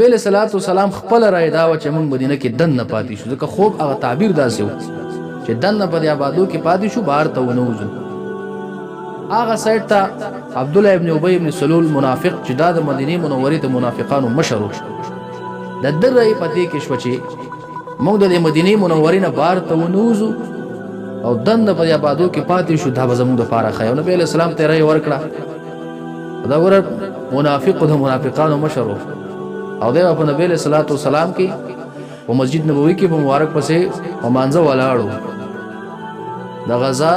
نبی صلوات و سلام خپل رائے دا و چې موږ مدینه کې دن نه پاتې شو ځکه خوب هغه تعبیر داسې و چې دن نه په دې آبادو کې پاتې شو بهر ته ونوځو. هغه سایډ ته عبد الله ابن ابي ابن سلول منافق چې دا د مدینه منورې د منافقانو مشر و د در رائے پدې کې شو چې موږ د مدینه منورې نه بهر ته ونوځو او دن نه په دې آبادو کې پاتې شو دا به زموږ لپاره ښه و. نبی علیه السلام ته رائے ورکړه دا ور منافق د منافقانو مشر و او دی په نبی له صلوات و سلام کې په مسجد نبوي کې په مبارک پسې په مانځه ولاړو د غزا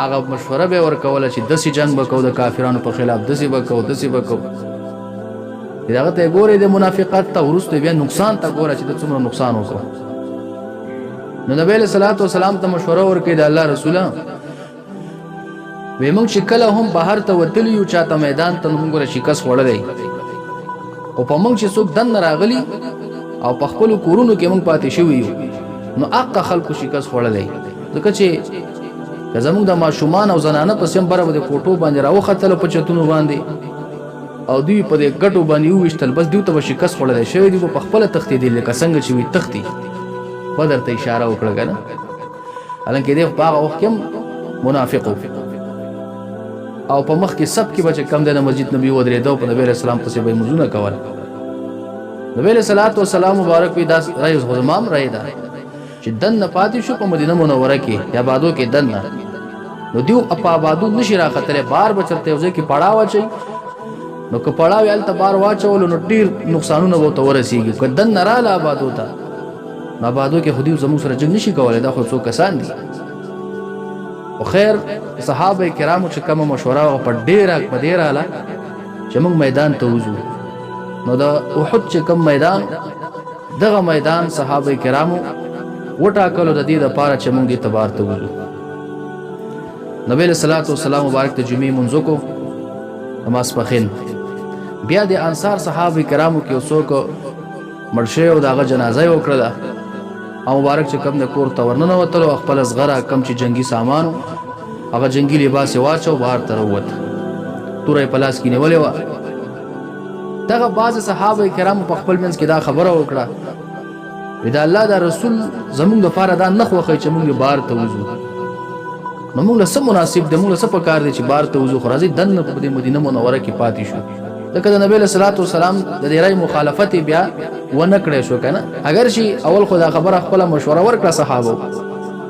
هغه مشوره به ورکوله چې داسې جنگ وکړو د کافرانو په خلاف داسې وکړو دغه ته ګورې د منافقت ته وروسته بیا نقصان ته ګوره چې د څومره نقصان وکړو. نو نبی له صلوات و سلام ته مشوره ورکړي د الله رسوله وی موږ چې کله هم بهر ته وتلی یو چاته میدان ته موږ ګوره شکست خوړلی او په موږ چې څوک دن راغلی او په خپل کورونو کې موږ پاتې شوي یو نو حق خلکو شکست خوړلی ځکه چې که زموږ د ماشومان او زنانه په سیم بره به د کوټو باندې راوختلو په چتونو باندې او دوی په دې ګټو باندې وویشتل بس دوی ته به شکست خوړلی شوی دوی به په خپله تښتېدي لکه څنګه چې وي تښتي بدر ته اشاره وکړه که نه حالانکې دی په هغه وخت کې هم منافق او په مخ کې سب کې به چې کم دی د مسجد نبي ودرېده په نبی علیه السلام پسې به یې لمونځونه کول. نبی علیه صلوات وسلام مبارک وي دا رایې خو زما هم رایې ده چې دننه پاتې شو په مدینه منوره کې یا آبادو کې دننه نو دیو په آبادو نشي راختلی بار به چېرته یو ځای کې پړاو اچوي نو که پړاو یې هلته بار واچولو نو ډېر نقصانونه به ورته ورسېږي که دننه راله آبادو ته نو آبادو کې خو دوی زموږ سره جنګ نشي کولی دا خو څو کسان دي. او خیر صحابه کرامو چې کومه مشوره وه په ډېره راله چې موږ میدان ته وځو نو د احد چې کوم میدان دغه میدان صحابه کرامو وټاکلو د دې دپاره چې موږ دې ته بهر ته وځو. نبی علیه صلوات وسلام مبارک د جمعې لمونځ وکړو د ماسپښین بیا د انصار صحابه کرامو کې یو څوک مړ شوی او د هغه جنازه یې وکړله او مبارک چې کم د کور ته ورننوتلو او خپل زغره کم چې جنگي سامان هغه جنگي لباس یې واچو بهر ته راووت توره یې په لاس کې نیولې وه. دغه بعضې صحابه کرامو په خپل منځ کې دا خبره وکړه وی د الله د رسول زموږ دپاره دا نه خوښوي چې موږ بهر ته وځو نو موږ له څه مناسب دی موږ له څه پکار دی چې بهر ته وځو خو راځئ دننه په دې مدینه منوره کې پاتې شو ځکه د نبی علیه صلوات وسلام د دې رای مخالفت بیا ونه کړی شو که نه اگر چې اول خو دا خبره خپله مشوره ورکړه صحابو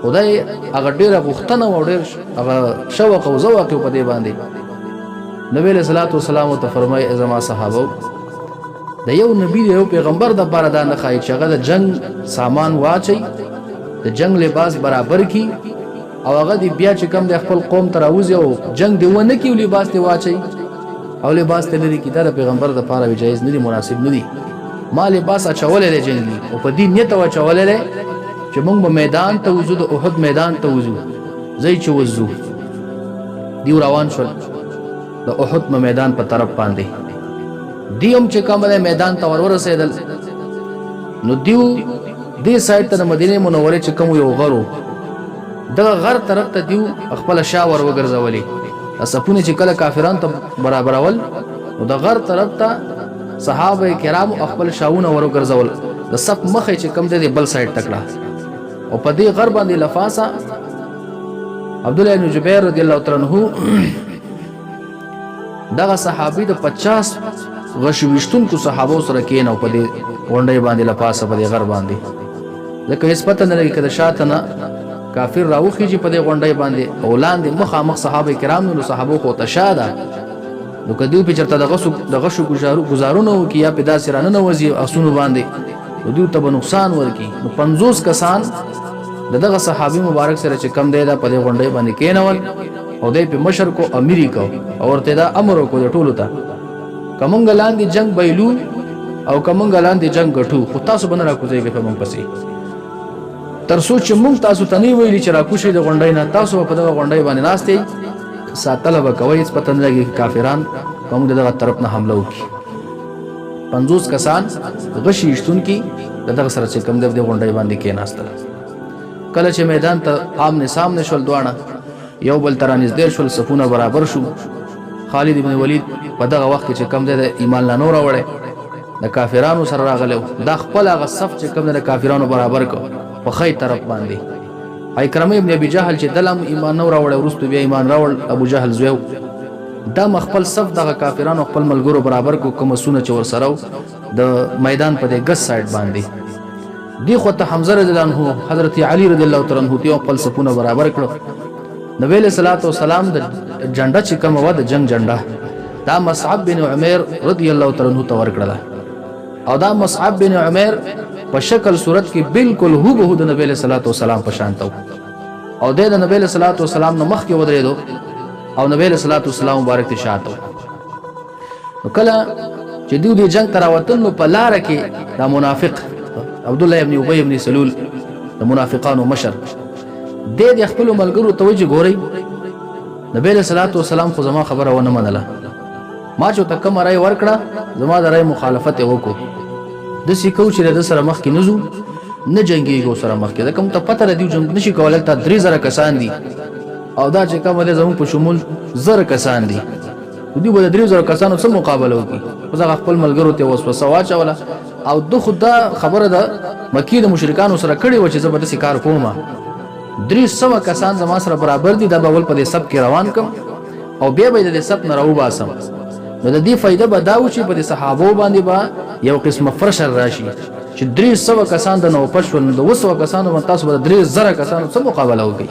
خدای هغه ډېره غوښتنه او ډېر هغه شوق او ذوق یې په دې باندې نبی علیه صلوات وسلام ته فرمایي زما صحابو د یو نبي د یو پیغمبر دپاره دا نه ښایي چې هغه د جنګ سامان واچوي د جنګ لباس برابر کړي او هغه دې بیا چې کوم دی خپل قوم ته راوځي او جنګ دې ونه کړي او لباس دې واچوي او لباس ته لري کې دا د پیغمبر دپاره وي جایز نه دي مناسب نه دي. ما لباس اچولی دی جنګي او په دې نیت او اچولی دی چې موږ به میدان ته وځو د احد میدان ته وځو ځئ چې وځو دیو روان شول د احد میدان په طرف باندې دی هم چې کوم دی میدان ته ورورسېدل نو دیو دې سایډ ته د مدینې منورې چې کوم یو غر و دغه غر طرف ته دیو خپله شا ور وګرځولې صفونه چې کله کافرانو ته برابرول نو د غر طرف ته صحابه کرامو خپل شاونه ور وګرځول د صف مخې چې کم دی بل سایډ تکړه او په دې غر باندې لفاسه عبد الله بن جبیر رضی الله تعالی عنہ دغه صحابي د 50 غشويشتونکو صحابو سره کېنو په دې غونډې باندې لفاسه په دې غر باندې ځکه هیڅ پته نه لګي کله شاته نه کافر راوخیږي په دې غونډې باندې او لاندې مخامخ صحابه کرام نو صحابو خو تشاده نو که دوی په چېرته د غشو ګزارونه وکړي یا په داسې راننوځي اسونو باندې نو دوی ته به نقصان ورکړي نو 50 کسان د دغه صحابي مبارک سره چې کم دی دا په دې غونډۍ باندې کېنول او دی په مشر کو امیر یې کو او ورته دا امر وکړو د ټولو ته که مونږ لاندې جنګ بایلو او که مونږ لاندې جنګ ګټو خو تاسو به نه راکوځئ په مونږ پسې تر څو چې مونږ تاسو ته نه ویلي چې راکوشئ د غونډۍ نه تاسو به په دغه غونډۍ باندې ناست یئ ساتله به کوئ هېڅ پته نه لګي کافران که موږ د دغه طرف نه حمله وکړي 50 کسان غشي ایشتونکي د دغه سره چې کوم دی د غونډۍ باندې کېناستل. کله چې میدان ته آمنے سامنے شول دواړه یو بل ته رانږدې شول صفونه برابر شو خالد ابن ولید په دغه وخت کې چې کوم دی د ایمان لا نور راوړی د کافرانو سره راغلو دا خپل هغه صف چې کوم د کافرانو برابر کو په خی طرف باندې اکرمه ابن ابي جهل چې دلم ایمان نو راوړ ورستو بیا ایمان راوړ ابو جهل زویو دا مخفل صف دغه کافرانو خپل ملګرو برابر کو کوم سونه چې ور سره د میدان په دې ګس سایډ باندې دی خو ته حمزه رضی الله عنه حضرت علی رضی الله تعالی عنہ ته خپل صفونه برابر کړو نبی له صلوات و سلام د جنډه چې کوم و د جنگ جنډه دا مصعب بن عمر رضی الله تعالی عنہ ته ورکړه او دا مصعب بن عمر په شکل صورت کې بالکل هو د نبی له صلوات و سلام په شان ته او د نبی له صلوات و سلام نو مخ کې ودرېدو او نبی له صلوات و سلام مبارک ته شاته نو کله چې دوی د جنگ تراوتل نو په لار کې دا منافق عبد الله ابن ابي ابن سلول د منافقانو مشر د خپل ملګرو توجه ګوري نبی له صلوات و سلام خو زما خبره ونه منله ما چې تکم راي ورکړه زما د راي مخالفت وکړو د سیکو چې د سره مخ کې نزو نه جنگيږي سره مخ کې دا کوم ته پته ردی جنگ نشي کولای ته 3000 کسان دي او دا چې کوم د زمو په شمول 1000 کسان دي دوی به 3000 کسانو سره مقابله وکړي خو زه خپل ملګرو ته وسوسه واچوله او د خدا خبره ده مکی د مشرکانو سره کړي و چې زبردست کار کومه 300 کسان زما سره برابر دي دا به ول په دې سب کې روان کم او بیا به د سب نه راو باسم نو د دې فائدہ به دا و چې په صحابه باندې با یو قسمه فرشر راشي چې 300 کسان د نو پښول د 200 کسانو باندې تاسو به 3000 کسانو سره مقابله وکړي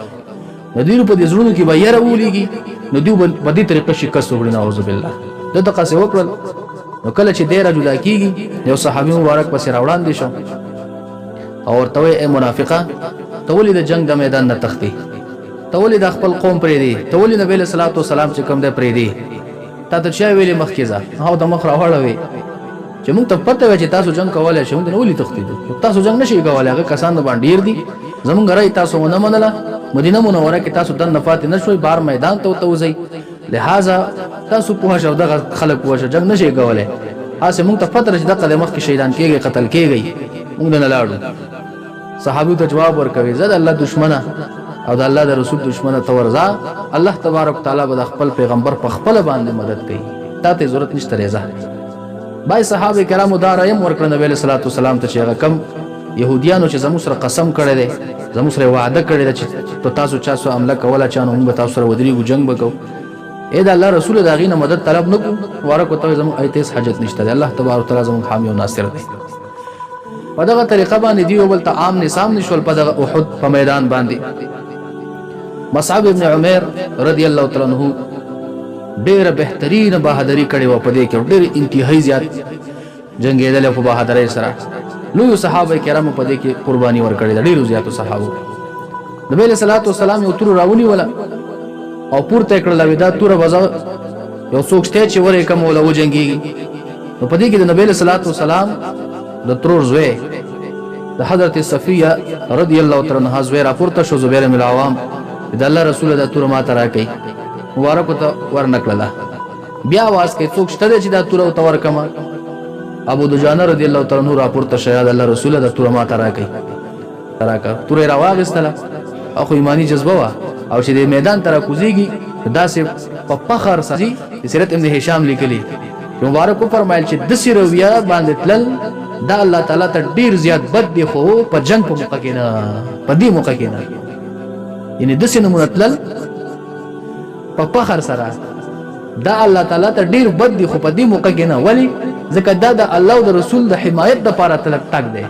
نو دوی په دې زړونو کې به یې راولېږي نو دوی په دې طریقه شکست وکړي نعوذ بالله دغه څه وکړل نو کله چې ډیر جدا کیږي یو صحابي مبارک پسې راوړان دي شو او ورته اے منافقه تولید جنگ د میدان نه تختی تولید خپل قوم پرې دی تولید نبی له صلوات و سلام چې کوم د پرې دی تا ته چا ویلې مخکې ځه او د مخ راوړوي چې موږ ته پته و چې تاسو جنگ کولای شئ نو ولې تختی تاسو جنگ نشئ کولای هغه کسان باندې ډیر دي زمونږ راي تاسو ونه منله مدینه منوره کې تاسو د نفات نشوي بار میدان ته توځي لہذا تاسو په شاو دغه خلک په جنگ نشي کولای هڅه موږ ته پته چې دغه مخ کې شهیدان کېږي قتل کېږي موږ نه لاړو صحابي ته جواب ورکوي زه د الله دشمنه او د الله د رسول دشمنه تورزا الله تبارک تعالی به خپل پیغمبر په خپل باندې مدد کوي تاسو ضرورت نشته رضا بای صحابه کرامو دا رایم ورکړه نبی له صلوات والسلام ته چې هغه کم يهوديانو چې زموږ سره قسم کړی دی زموږ سره وعده کړی دی چې تاسو چا سو عمله کوله چانو موږ تاسو سره ودرېږو جنگ وکړو اې دا الله رسول دا غینه مدد طلب نکړو ورکو ته زموږ ایتیس حاجت نشته الله تبارک تعالی زموږ حامی او ناصر دی په دغه طریقه باندې دی ول ته عام نظام نشول په دغه احد په میدان باندې مصعب ابن عمر رضی الله تعالی عنہ ډېر بهترین بہادری کړي و په دې کې ډېر انتهایی زیات جنگیدل په بہادرۍ سره لوی صحابه کرام په دې کې قرباني ورکړي ډېر زیات صحابه نبی له صلوات و سلام یو تور راونی ولا او پورته کړل ودا تور بازا یو څوک شته چې ورې کوم ولا و جنگي نو په دې کې د نبی له صلوات و سلام د ترور زوی د حضرت صفیه رضی الله تعالی عنها زوی راپورته شو زبیر بن العوام د الله رسول د تور ماته راکې مبارک ته ورنکړه بیا واس کې څوک شته چې دا تور او تور کما ابو دجانه رضی الله تعالی عنہ راپورته شهاد الله رسول د تور ماته راکې تراکا تور راواغستله اخو ایمانی جذبه وا او چې د میدان تر کوزيږي داسې په فخر سړي سیرت ابن هشام لیکلي مبارک کو فرمایل چې د سیرویا باندې تل دا الله تعالی ته ډیر زیات بد دی خو په جنگ په موقع کې نه په دې موقع کې نه یعنی د سینمو تل په فخر سره دا الله تعالی ته ډیر بد دی خو په دې موقع کې نه ولی ځکه دا د الله او د رسول د حمایت لپاره تل تک دی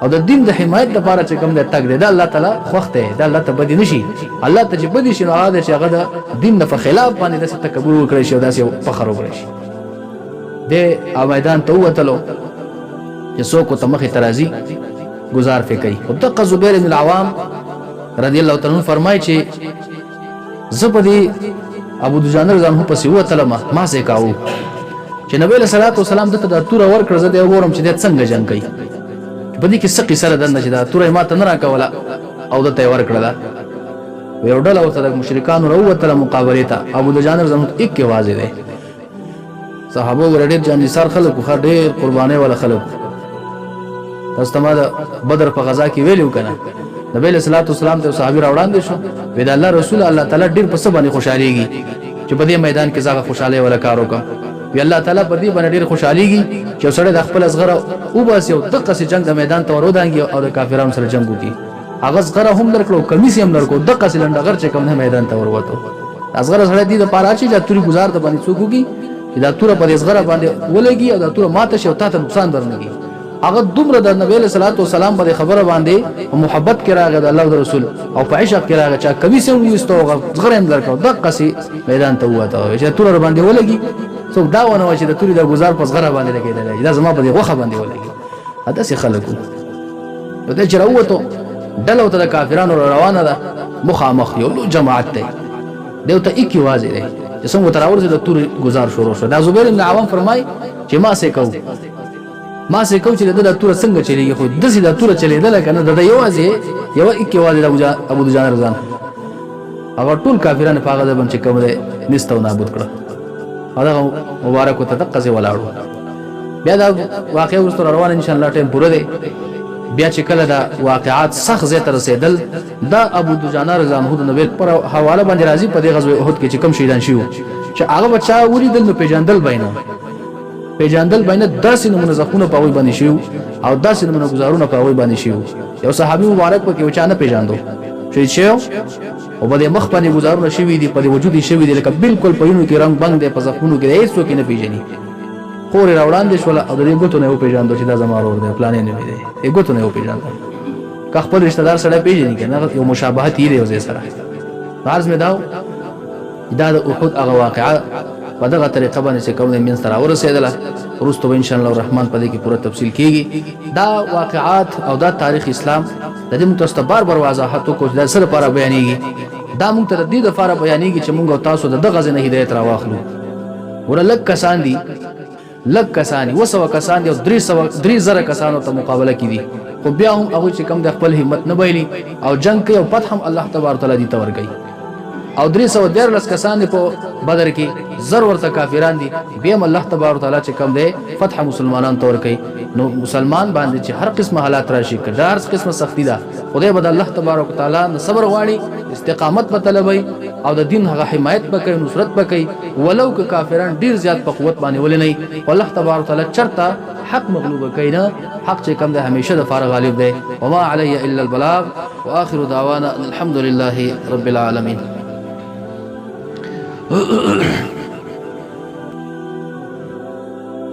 او د دین د حمایت لپاره چې کوم د تک دی دا الله تعالی خوخته دا الله ته بدی نشي الله ته چې بدی شي نو هغه چې هغه د دین په خلاف باندې د تکبر وکړي شي او داسې فخر وکړي شي د میدان ته وتلو چې څوک ته مخې ترازی گزار فکري او دغه زبیر بن العوام رضی الله تعالی عنہ فرمایي چې زپدي ابو دجانه رضی الله پسې وتلم ما سه کاو چې نبی له صلوات و سلام دته د تور ور کړ زه د وګورم چې د څنګه جنگ کوي په دې کې سقي سره دنه چې دا تور ما ته نه راکوله او دته ور کړل یو ډول او ته مشرکان وروته مقابله ته ابو دجانه رضی الله یک واځي دي صحابه ورډیر جان نثار خلکو خا ډیر قرباني ولا خلکو تاسو ته ما بدر په غزا کې ویلو کنه نبی له صلوات والسلام ته صحابي راوړان دي شو وې د الله رسول الله تعالی ډیر په سبانه خوشاليږي چې په دې میدان کې زغه خوشاله ولا کار وکم وی الله تعالی په دې باندې ډیر خوشاليږي چې سړی د خپل اصغر او باسي او دغه سي جنگ د میدان ته ورودانګي او د کافرانو سره جنگ وکړي هغه اصغر هم درکړو کمیس هم درکړو دغه سي لنډغر چې کوم میدان ته وروته اصغر سره دې د پاره چې د توري گزار ته باندې څوک وکړي چې دا توره په اصغر باندې ولګي او دا توره ماته شي او ته نقصان درنګي هغه دومره د نبی له صلوات و سلام باندې خبره باندې محبت کې راغی د الله او رسول او په عشق کې راغی چې کمیس هم وستو اصغر هم درکړو دغه سي میدان ته وته چې توره باندې ولګي څوک دا ونه چې د توري د گزار په اصغر باندې لګیدل دا زما په غوخه باندې ولګي اته سي خلکو د چروته دلو ته د کافرانو روانه ده مخامخ یو جماعت ته دیوته اکی واځي دی چې څنګه تراور د تور گزار شروع شو دا زبیر بن عوام فرمای چې ما سه کو چې د تور څنګه چلیږي خو د سې د تور چلیدل کنه د یو واځي یو اکی واځي د ابو دجان رضوان هغه ټول کافرانو په هغه باندې کوم دي نستو نابود کړه هغه مبارک ته دقه سي ولاړو بیا دا واقع ورسره روان ان شاء الله ټیم پوره دی بیا چې کله دا واقعات سخت زه تر رسیدل دا ابو دجانه رضی الله عنه نبی پر حواله باندې راځي په دې غزوه احد کې چې کم شهیدان شيو چې هغه بچا ولیدل نو پیجاندل بینه داسې نمونه زخونه په وای باندې شيو او داسې نمونه گزارونه په وای باندې شيو یو صحابي مبارک په کې وچانه پیجاندو شهید شو او په دې مخ باندې گزارونه شوی دي په وجود شوی دي لکه بالکل په یونو کې رنگ بنګ دي په زخونو کې هیڅ څوک نه پیژني خور راوړان دي شول او دې ګوتو نه پیژاندو چې دا زما ورور دی پلان نه دی یې ګوتو نه پیژاندو که خپل رشتہ دار سره پیژني کنه یو مشابهت یې دی وزې سره فرض مې دا د احد هغه واقعه په دغه طریقه باندې چې کوم من سره ورسېدله ورستو ان شاء الله الرحمن په دې کې پوره تفصیل کیږي دا واقعات او دا تاریخ اسلام د دې متوسط بار وضاحت کو د سره لپاره بیانېږي دا موږ ته د دې لپاره بیانېږي چې موږ تاسو د دغه ځنه هدایت راواخلو ورلک کسان دي لک کسانی وسو کسان دي 300 کسانو ته مقابله کړي خو بیا هم هغه چې کم د خپل همت نه بایلی او جنگ کوي او فتح هم الله تبارک تعالی دي تور کوي او 313 کسان په بدر کې زر ورته کافران دي بیا هم الله تبارک تعالی چې کم دی فتح مسلمانان تور کوي نو مسلمان باندې چې هر قسمه حالات راشي کړه هر قسمه سختی ده خدای به الله تبارک تعالی صبر غواړي استقامت په طلبي او د دین هغه حمایت وکړي نصرت وکړي ولو که کافران ډیر زیات په قوت باندې ولني الله تبارک تعالی چرته حق مغلوب کینا حق چې کم ده همیشه د فارغ غالب دی وما علی الا البلاغ واخر دعوانا الحمد لله رب العالمين